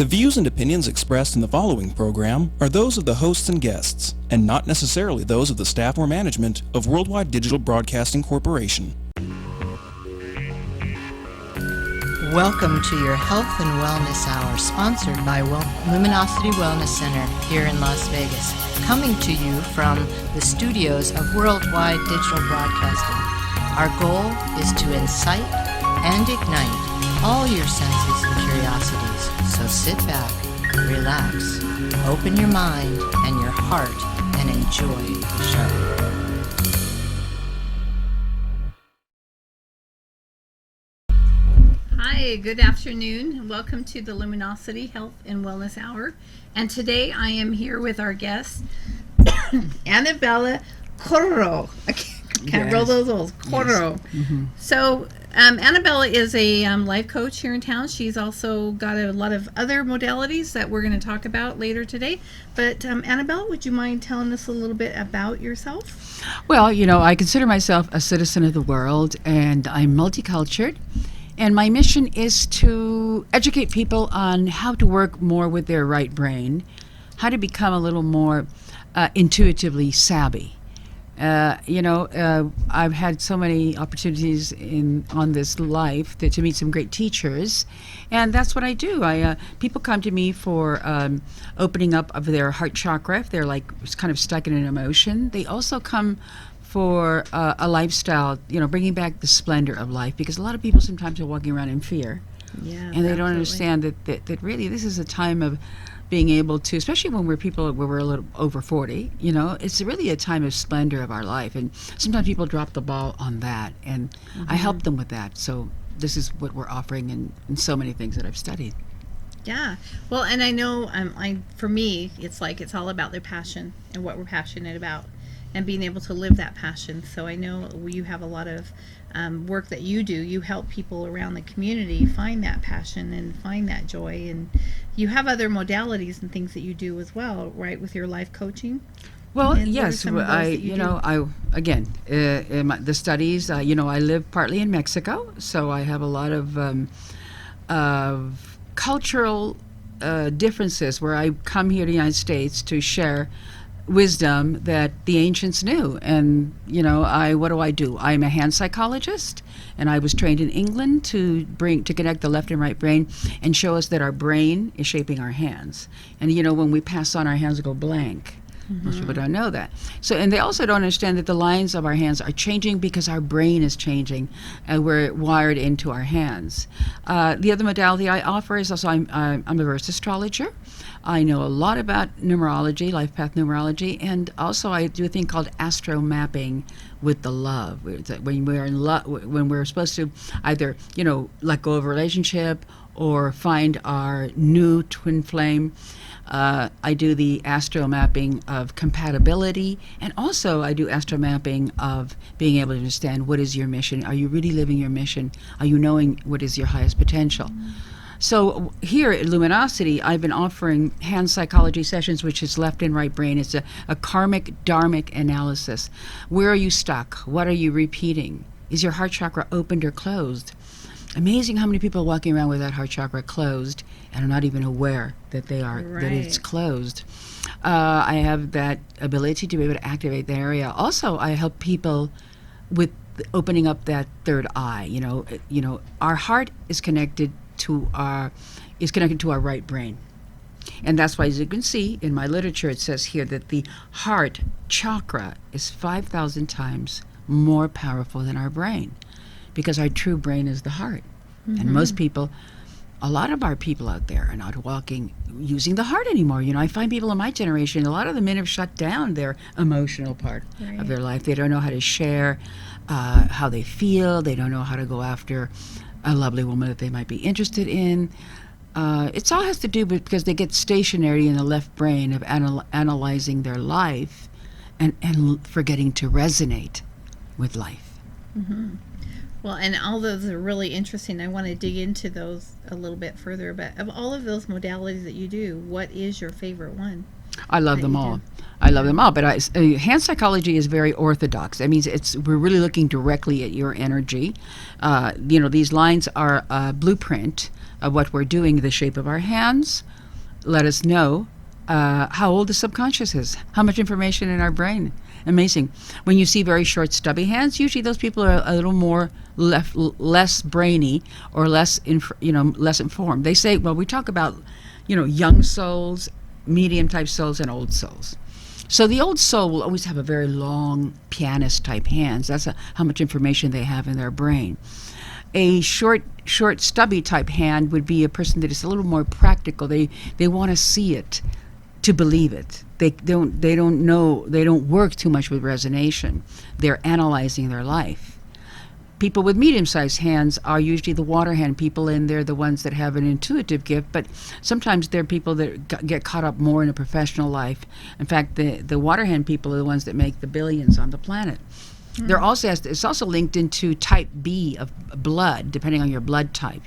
The views and opinions expressed in the following program are those of the hosts and guests, and not necessarily those of the staff or management of Worldwide Digital Broadcasting Corporation. Welcome to your Health and Wellness Hour, sponsored by Luminosity Wellness Center here in Las Vegas, coming to you from the studios of Worldwide Digital Broadcasting. Our goal is to incite and ignite all your senses and curiosities. So sit back, relax, open your mind and your heart, and enjoy the show. Hi, good afternoon. Welcome to the Luminosity Health and Wellness Hour. And today I am here with our guest, Anabella Corro. I can't roll those O's. Corro. Yes. Mm-hmm. So, Anabella is a life coach here in town. She's also got a lot of other modalities that we're going to talk about later today. But, Anabella, would you mind telling us a little bit about yourself? Well, I consider myself a citizen of the world, and I'm multicultural. And my mission is to educate people on how to work more with their right brain, how to become a little more intuitively savvy. I've had so many opportunities on this life to meet some great teachers, and that's what I do. People come to me for opening up of their heart chakra if they're like kind of stuck in an emotion. They also come for a lifestyle, bringing back the splendor of life, because a lot of people sometimes are walking around in fear. Yeah, and they don't understand that really this is a time of being able to, especially when we're a little over 40, it's really a time of splendor of our life. And sometimes people drop the ball on that, and I help them with that. So this is what we're offering in so many things that I've studied. Yeah. Well, and I know for me, it's all about their passion and what we're passionate about, and being able to live that passion. So I know you have a lot of work that you do. You help people around the community find that passion and find that joy. And you have other modalities and things that you do as well, right, with your life coaching? Well, yes. The studies, I live partly in Mexico, so I have a lot of cultural differences where I come here to the United States to share wisdom that the ancients knew. And what do? I'm a hand psychologist, and I was trained in England to connect the left and right brain and show us that our brain is shaping our hands. And when we pass on, our hands go blank. Most people don't know that. So, and they also don't understand that the lines of our hands are changing because our brain is changing, and we're wired into our hands. The other modality I offer is also I'm a reverse astrologer. I know a lot about numerology, life path numerology, and also I do a thing called astro mapping with the love. When we're in love, when we're supposed to either let go of a relationship or find our new twin flame. I do the astro mapping of compatibility, and also I do astro mapping of being able to understand what is your mission. Are you really living your mission? Are you knowing what is your highest potential? So here at Luminosity, I've been offering hand psychology sessions, which is left and right brain. It's a karmic, dharmic analysis. Where are you stuck? What are you repeating? Is your heart chakra opened or closed? Amazing how many people are walking around with that heart chakra closed and are not even aware that they are, that it's closed. I have that ability to be able to activate the area. Also, I help people with opening up that third eye. Our heart is connected to our right brain. And that's why, as you can see in my literature, it says here that the heart chakra is 5,000 times more powerful than our brain, because our true brain is the heart. And most people, a lot of our people out there are not using the heart anymore. I find people in my generation, a lot of them have shut down their emotional part of their life. They don't know how to share how they feel. They don't know how to go after a lovely woman that they might be interested in. It all has to do with because they get stationary in the left brain of analyzing their life and forgetting to resonate with life. Well, and all those are really interesting. I want to dig into those a little bit further. But of all of those modalities that you do, what is your favorite one? I love them all. I love them all, but hand psychology is very orthodox. That means we're really looking directly at your energy. These lines are a blueprint of what we're doing, the shape of our hands, let us know how old the subconscious is, how much information in our brain. Amazing. When you see very short, stubby hands, usually those people are a little more less brainy or less informed. They say, well, we talk about, young souls, medium-type souls, and old souls. So the old soul will always have a very long pianist-type hands. That's how much information they have in their brain. A short, stubby-type hand would be a person that is a little more practical. They want to see it to believe it. They don't work too much with resonation. They're analyzing their life. People with medium-sized hands are usually the water hand people, and they're the ones that have an intuitive gift, but sometimes they're people that get caught up more in a professional life. In fact, the water hand people are the ones that make the billions on the planet. It's also linked into type B of blood, depending on your blood type,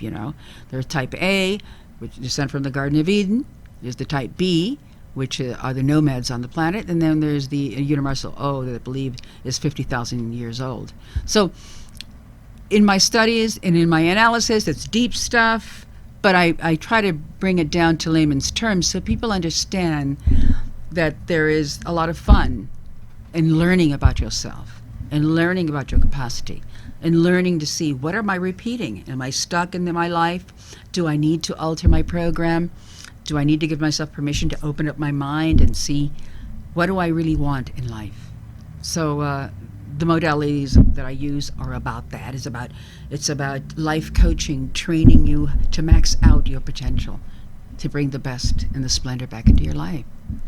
There's type A, which is descent from the Garden of Eden. There's the type B, which are the nomads on the planet, and then there's the universal O that I believe is 50,000 years old. So in my studies and in my analysis, it's deep stuff, but I try to bring it down to layman's terms so people understand that there is a lot of fun in learning about yourself and learning about your capacity and learning to see, what am I repeating? Am I stuck in my life? Do I need to alter my program? Do I need to give myself permission to open up my mind and see, what do I really want in life? So the modalities that I use are about that. It's about life coaching, training you to max out your potential, to bring the best and the splendor back into your life.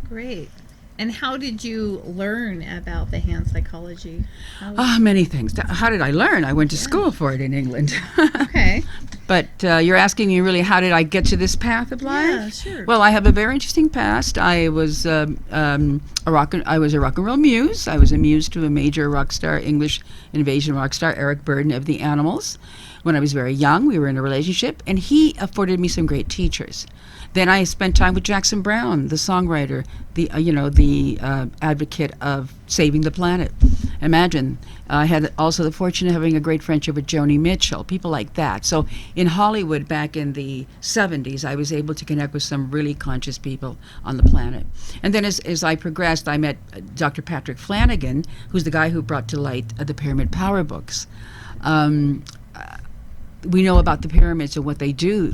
Great. And how did you learn about the hand psychology? Many things. How did I learn? I went to school for it in England. Okay. But you're asking me really, how did I get to this path of life? Yeah, sure. Well, I have a very interesting past. I was a rock and roll muse. I was a muse to a major rock star, English invasion rock star, Eric Burdon of the Animals. When I was very young, we were in a relationship, and he afforded me some great teachers. Then I spent time with Jackson Browne, the songwriter, the advocate of saving the planet. Imagine, I had also the fortune of having a great friendship with Joni Mitchell, people like that. So in Hollywood back in the 70s, I was able to connect with some really conscious people on the planet. And then as I progressed, I met Dr. Patrick Flanagan, who's the guy who brought to light the Pyramid Power books. We know about the pyramids and what they do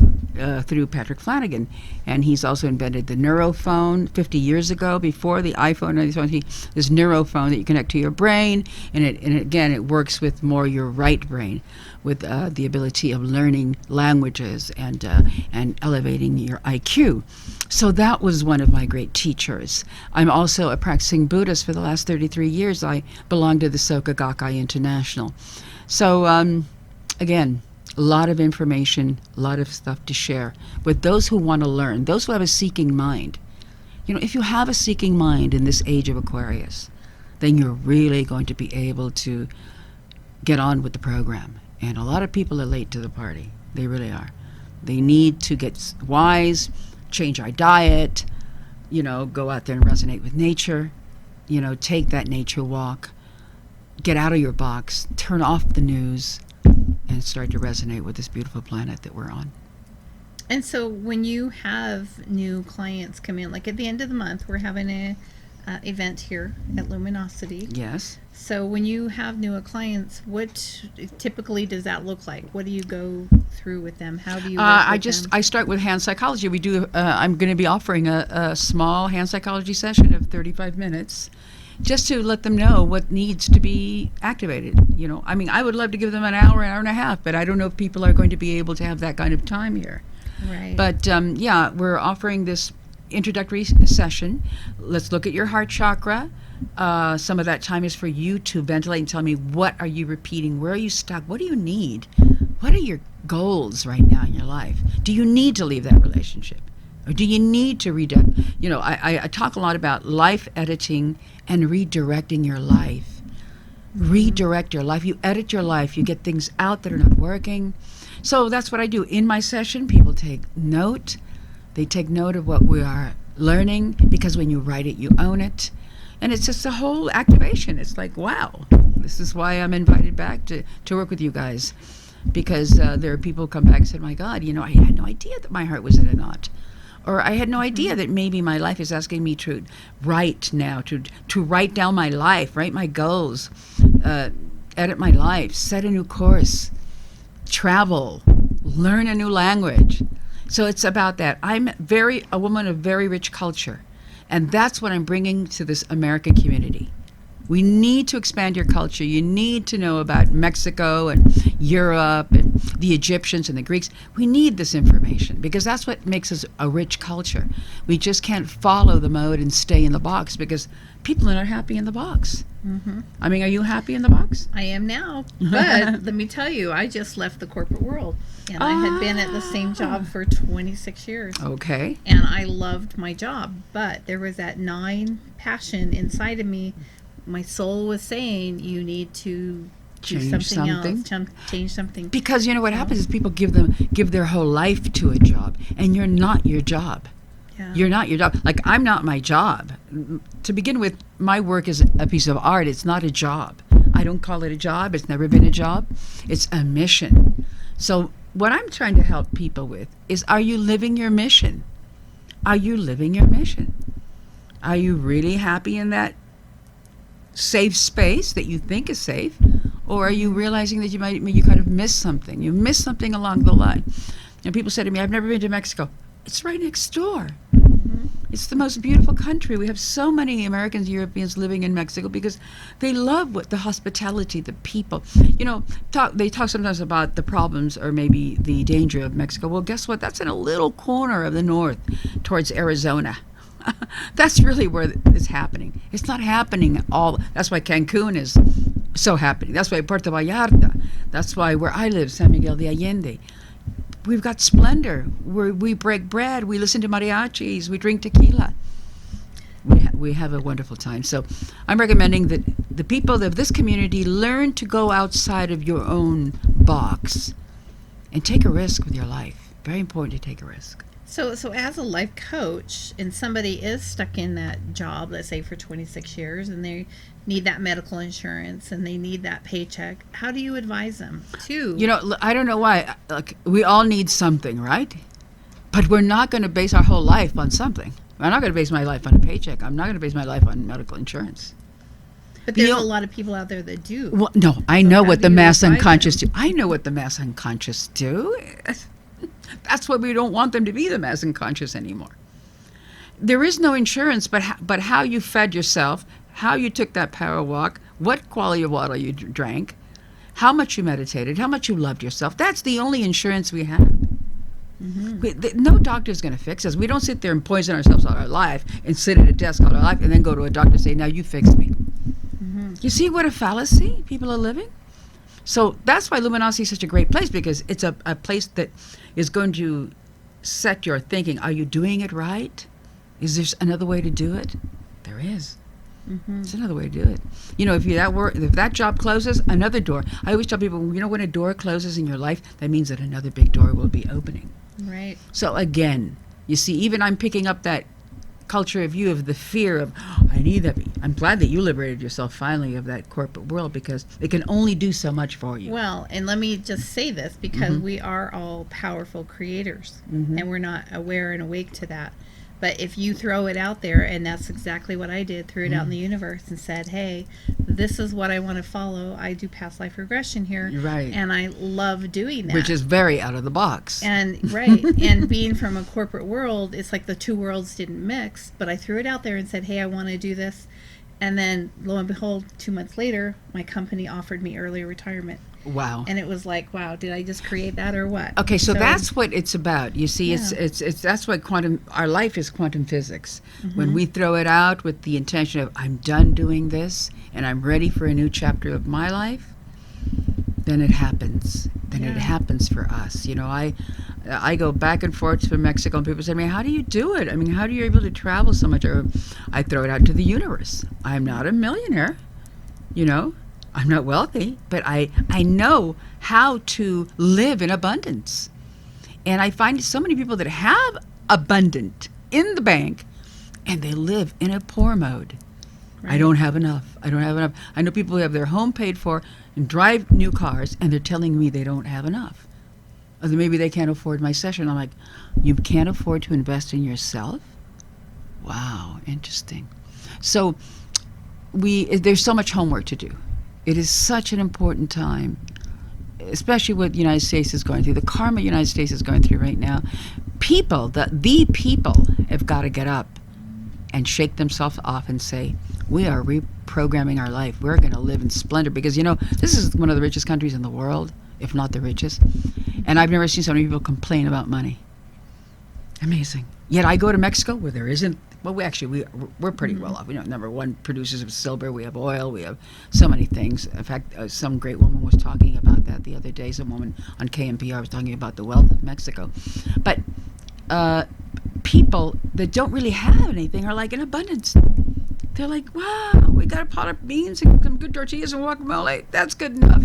through Patrick Flanagan. And he's also invented the neurophone 50 years ago, before the iPhone and this neurophone that you connect to your brain. And it works with more your right brain, with the ability of learning languages and elevating your IQ. So that was one of my great teachers. I'm also a practicing Buddhist for the last 33 years. I belong to the Soka Gakkai International. So again, a lot of information, a lot of stuff to share with those who want to learn, those who have a seeking mind. If you have a seeking mind in this age of Aquarius, then you're really going to be able to get on with the program. And a lot of people are late to the party. They really are. They need to get wise, change our diet, go out there and resonate with nature, take that nature walk, get out of your box, turn off the news, and start to resonate with this beautiful planet that we're on. And so when you have new clients come in, like at the end of the month, we're having a event here at Luminosity. Yes. So when you have new clients, what typically does that look like? What do you go through with them? How do you work with them? I start with hand psychology. We do. I'm going to be offering a small hand psychology session of 35 minutes. Just to let them know what needs to be activated. I would love to give them an hour and a half, but I don't know if people are going to be able to have that kind of time here. Right. But we're offering this introductory session. Let's look at your heart chakra. Some of that time is for you to ventilate and tell me, what are you repeating? Where are you stuck? What do you need? What are your goals right now in your life? Do you need to leave that relationship? Or do you need to I talk a lot about life editing and redirecting your life. Redirect your life. You edit your life. You get things out that are not working. So that's what I do. In my session, people take note. They take note of what we are learning, because when you write it, you own it. And it's just a whole activation. It's like, wow, this is why I'm invited back to work with you guys. because there are people who come back and said, my God, I had no idea that my heart was in a knot. Or I had no idea that maybe my life is asking me to write now, to write down my life, write my goals, edit my life, set a new course, travel, learn a new language. So it's about that. I'm a woman of very rich culture, and that's what I'm bringing to this American community. We need to expand your culture. You need to know about Mexico and Europe and the Egyptians and the Greeks. We need this information because that's what makes us a rich culture. We just can't follow the mode and stay in the box because people are not happy in the box. Mm-hmm. I mean, are you happy in the box? I am now, but let me tell you, I just left the corporate world, and I had been at the same job for 26 years. Okay. And I loved my job, but there was that gnawing passion inside of me. My soul was saying, you need to do something else, change something. Because you know what happens is people give their whole life to a job, and you're not your job. Yeah. You're not your job. Like, I'm not my job. To begin with, my work is a piece of art. It's not a job. I don't call it a job. It's never been a job. It's a mission. So what I'm trying to help people with is, are you living your mission? Are you living your mission? Are you really happy in that safe space that you think is safe? Or are you realizing that you kind of missed something? You missed something along the line. And people say to me, I've never been to Mexico. It's right next door. Mm-hmm. It's the most beautiful country. We have so many Americans, Europeans living in Mexico because they love the hospitality, the people. They talk sometimes about the problems or maybe the danger of Mexico. Well, guess what? That's in a little corner of the north towards Arizona. That's really where it's happening. It's not happening all. That's why Cancun is so happening. That's why Puerto Vallarta. That's why where I live, San Miguel de Allende. We've got splendor. We break bread. We listen to mariachis. We drink tequila. We have a wonderful time. So I'm recommending that the people of this community learn to go outside of your own box and take a risk with your life. Very important to take a risk. So as a life coach, and somebody is stuck in that job, let's say for 26 years, and they need that medical insurance and they need that paycheck, how do you advise them to? I don't know why. Like, we all need something, right? But we're not going to base our whole life on something. I'm not going to base my life on a paycheck. I'm not going to base my life on medical insurance. But there's a lot of people out there that do. Well, no, I know what the mass unconscious do. I know what the mass unconscious do. That's why we don't want them to be the mass unconscious anymore. There is no insurance, but how you fed yourself, how you took that power walk, what quality of water you drank, how much you meditated, how much you loved yourself. That's the only insurance we have. Mm-hmm. No doctor's going to fix us. We don't sit there and poison ourselves all our life and sit at a desk all our life and then go to a doctor and say, now you fix me. Mm-hmm. You see what a fallacy people are living? So that's why Luminosity is such a great place, because it's a place that is going to set your thinking. Are you doing it right? Is there another way to do it? There is. Mm-hmm. There's another way to do it. If that job closes, another door. I always tell people, when a door closes in your life, that means that another big door will be opening. Right. So again, you see, even I'm picking up that culture of you of the fear of, I need that. I'm glad that you liberated yourself finally of that corporate world, because it can only do so much for you. Well, and let me just say this, because we are all powerful creators, and we're not aware and awake to that. But if you throw it out there, and that's exactly what I did, threw it out in the universe and said, hey, this is what I want to follow. I do past life regression here. Right. And I love doing that. Which is very out of the box. And right. And being from a corporate world, it's like the two worlds didn't mix. But I threw it out there and said, hey, I want to do this. And then lo and behold, 2 months later, my company offered me early retirement. Wow. And it was like, wow, did I just create that or what? Okay, so that's what it's about. You see, Yeah. it's that's what our life is quantum physics. When we throw it out with the intention of, I'm done doing this and I'm ready for a new chapter of my life, then it happens. Then it happens for us. I go back and forth to Mexico, and people say to me, how do you do it? I mean, how are you able to travel so much? Or I throw it out to the universe. I'm not a millionaire, I'm not wealthy, but I know how to live in abundance. And I find so many people that have abundant in the bank, and they live in a poor mode. Right. I don't have enough. I know people who have their home paid for, and drive new cars, and they're telling me they don't have enough. Or maybe they can't afford my session. I'm like, you can't afford to invest in yourself? Wow, interesting. So there's so much homework to do. It is such an important time, especially what the United States is going through, the karma the United States is going through right now. People, the people have got to get up and shake themselves off and say, we are reprogramming our life. We're going to live in splendor, because, this is one of the richest countries in the world, if not the richest. And I've never seen so many people complain about money. Amazing. Yet I go to Mexico where there isn't, well, we're pretty well off. Number one, producers of silver. We have oil. We have so many things. In fact, some great woman was talking about that the other day. Some woman on KMPR was talking about the wealth of Mexico. But people that don't really have anything are like in abundance. They're like, wow, we got a pot of beans and some good tortillas and guacamole. That's good enough.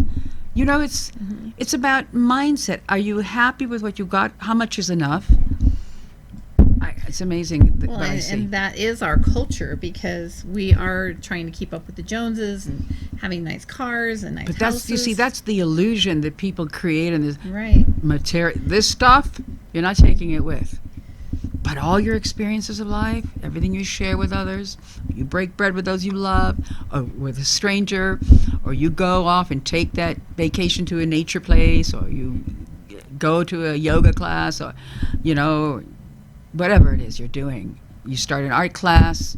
It's about mindset. Are you happy with what you got? How much is enough? It's amazing what I see. And that is our culture, because we are trying to keep up with the Joneses and having nice cars and nice houses. That's the illusion that people create in this right material. This stuff, you're not taking it with. But all your experiences of life, everything you share with others, you break bread with those you love, or with a stranger, or you go off and take that vacation to a nature place, or you go to a yoga class, or, whatever it is you're doing. You start an art class.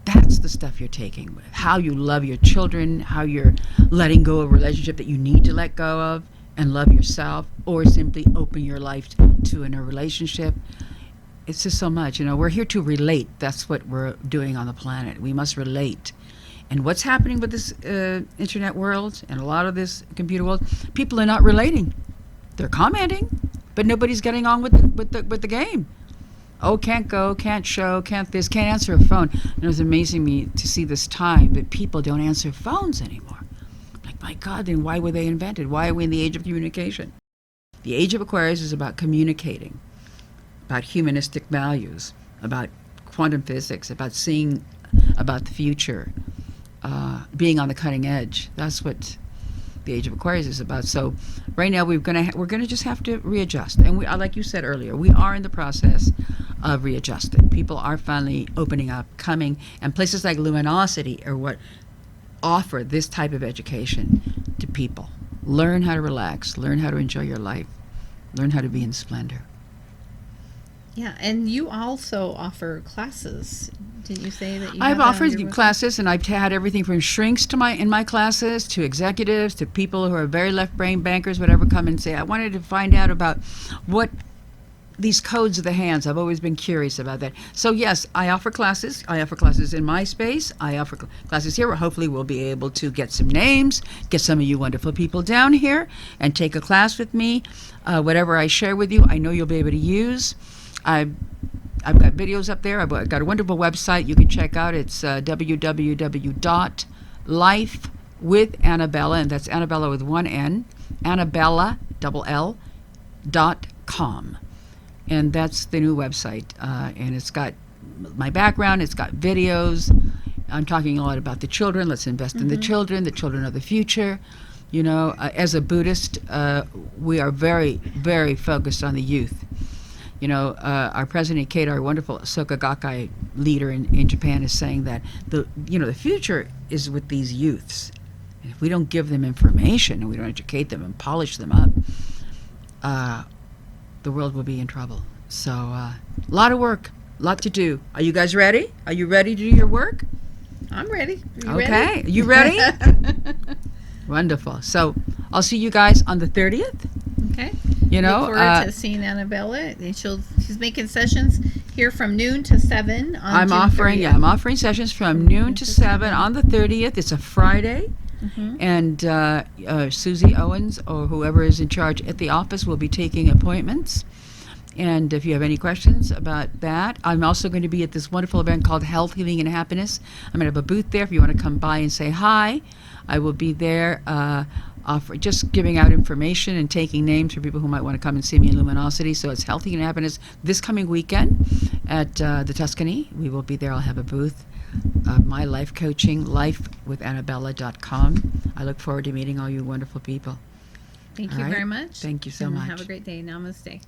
That's the stuff you're taking with. How you love your children, how you're letting go of a relationship that you need to let go of and love yourself, or simply open your life to in a relationship. It's just so much. We're here to relate. That's what we're doing on the planet. We must relate. And what's happening with this internet world and a lot of this computer world, people are not relating. They're commenting, but nobody's getting on with the game. Oh, can't go, can't show, can't answer a phone. And it was amazing me to see this time that people don't answer phones anymore. Like, my God, then why were they invented? Why are we in the age of communication? The age of Aquarius is about communicating, about humanistic values, about quantum physics, about seeing about the future, being on the cutting edge. That's what the age of Aquarius is about. So right now we're gonna just have to readjust. And like you said earlier, we are in the process of readjusting. People are finally opening up, coming, and places like Luminosity are what offer this type of education to people. Learn how to relax, learn how to enjoy your life, learn how to be in splendor. Yeah, and you also offer classes. Didn't you say that you I've have offered classes, and I've had everything from shrinks in my classes to executives to people who are very left brain bankers, whatever, come and say, I wanted to find out about what these codes of the hands. I've always been curious about that. So yes, I offer classes. I offer classes in my space. I offer classes here where hopefully we'll be able to get some names, get some of you wonderful people down here and take a class with me. Whatever I share with you, I know you'll be able to use. I've got videos up there. I've got a wonderful website you can check out. It's www.lifewithanabella, and that's Anabella with one N, AnabellaL.com. And that's the new website. And it's got my background. It's got videos. I'm talking a lot about the children. Let's invest in the children of the future. As a Buddhist, we are very, very focused on the youth. Our President Keita, our wonderful Soka Gakkai leader in Japan, is saying that the future is with these youths. And if we don't give them information and we don't educate them and polish them up, the world will be in trouble. So a lot of work, a lot to do. Are you guys ready? Are you ready to do your work? I'm ready. Okay. You ready? Wonderful. So I'll see you guys on the 30th. Okay. Look forward to seeing Anabella. And she's making sessions here from noon to 7 on I'm offering sessions from noon to 7 on the 30th. It's a Friday. And Susie Owens or whoever is in charge at the office will be taking appointments. And if you have any questions about that, I'm also going to be at this wonderful event called Health, Healing, and Happiness. I'm going to have a booth there if you want to come by and say hi. I will be there just giving out information and taking names for people who might want to come and see me in Luminosity. So it's Health, Healing, and Happiness this coming weekend at the Tuscany. We will be there. I'll have a booth. my life coaching, lifewithanabella.com. I look forward to meeting all you wonderful people. Thank All you right. very much. Thank you so and much. Have a great day. Namaste.